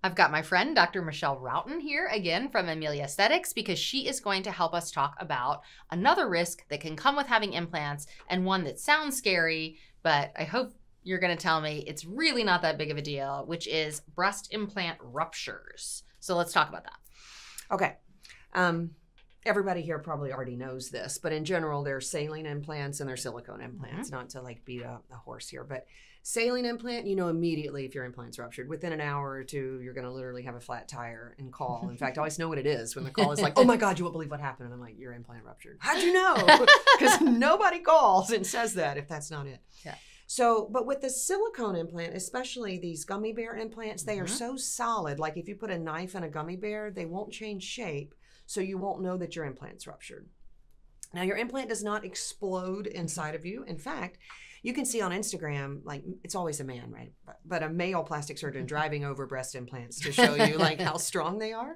I've got my friend, Dr. Michelle Roughton here again from Amelia Aesthetics, because she is going to help us talk about another risk that can come with having implants, and one that sounds scary, but I hope you're going to tell me it's really not that big of a deal, which is breast implant ruptures. So let's talk about that. Okay. Everybody here probably already knows this, but in general, there's saline implants and there's silicone implants, not to like beat a horse here, but saline implant, you know immediately if your implant's ruptured. Within an hour or two, you're going to literally have a flat tire and call. In fact, I always know what it is when the call is like, oh my God, you won't believe what happened. And I'm like, your implant ruptured. How'd you know? Because nobody calls and says that if that's not it. Yeah. So, but with the silicone implant, especially these gummy bear implants, they are so solid. Like if you put a knife in a gummy bear, they won't change shape. So you won't know that your implant's ruptured. Now your implant does not explode inside of you. In fact, you can see on Instagram, like it's always a man, right? But a male plastic surgeon driving over breast implants to show you like how strong they are.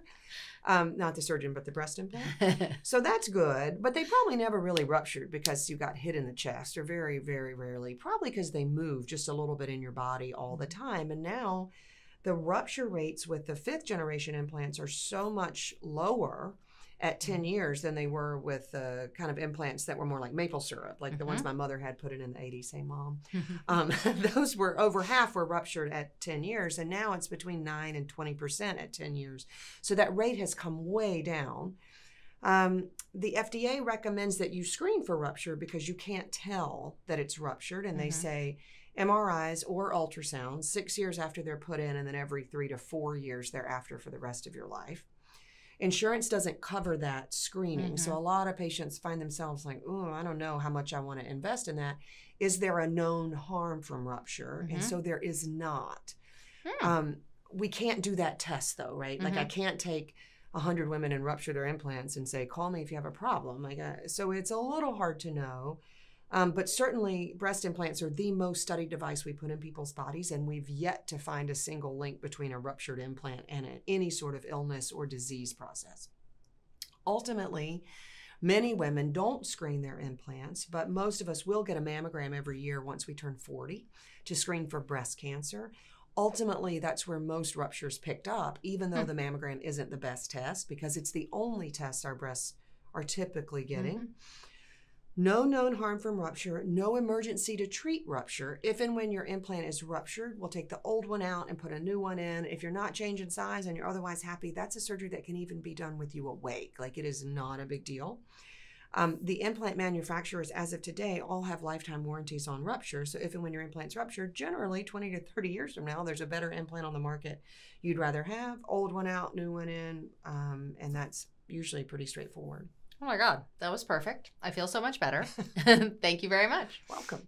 Not the surgeon, but the breast implant. So that's good, but they probably never really ruptured because you got hit in the chest, or very, very rarely, probably because they move just a little bit in your body all the time. And now the rupture rates with the 5th generation implants are so much lower at 10 years than they were with the kind of implants that were more like maple syrup, like the ones my mother had put in the 80s. Hey, Mom. Those were over half were ruptured at 10 years, and now it's between 9 and 20% at 10 years. So that rate has come way down. The FDA recommends that you screen for rupture because you can't tell that it's ruptured, and they say MRIs or ultrasounds 6 years after they're put in, and then every 3 to 4 years thereafter for the rest of your life. Insurance doesn't cover that screening. So a lot of patients find themselves like, oh, I don't know how much I want to invest in that. Is there a known harm from rupture? And so there is not. We can't do that test though, right? Like I can't take 100 women and rupture their implants and say, call me if you have a problem. Like, so it's a little hard to know. But certainly breast implants are the most studied device we put in people's bodies, and we've yet to find a single link between a ruptured implant and any sort of illness or disease process. Ultimately, many women don't screen their implants, but most of us will get a mammogram every year once we turn 40 to screen for breast cancer. Ultimately, that's where most ruptures picked up, even though the mammogram isn't the best test, because it's the only test our breasts are typically getting. No known harm from rupture, no emergency to treat rupture. If and when your implant is ruptured, we'll take the old one out and put a new one in. If you're not changing size and you're otherwise happy, that's a surgery that can even be done with you awake. Like, it is not a big deal. The implant manufacturers, as of today, all have lifetime warranties on rupture. So if and when your implant's ruptured, generally 20 to 30 years from now, there's a better implant on the market you'd rather have. Old one out, new one in, and that's usually pretty straightforward. Oh my God, that was perfect. I feel so much better. Thank you very much. Welcome.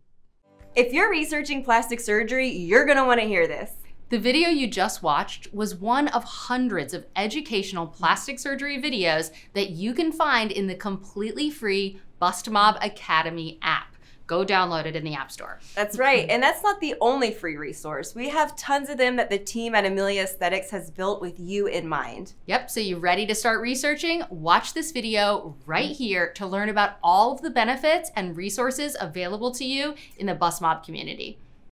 If you're researching plastic surgery, you're gonna wanna hear this. The video you just watched was one of hundreds of educational plastic surgery videos that you can find in the completely free Bustmob Academy app. Go download it in the App Store. That's right, and that's not the only free resource. We have tons of them that the team at Amelia Aesthetics has built with you in mind. Yep, so you ready to start researching? Watch this video right here to learn about all of the benefits and resources available to you in the Bustmob community.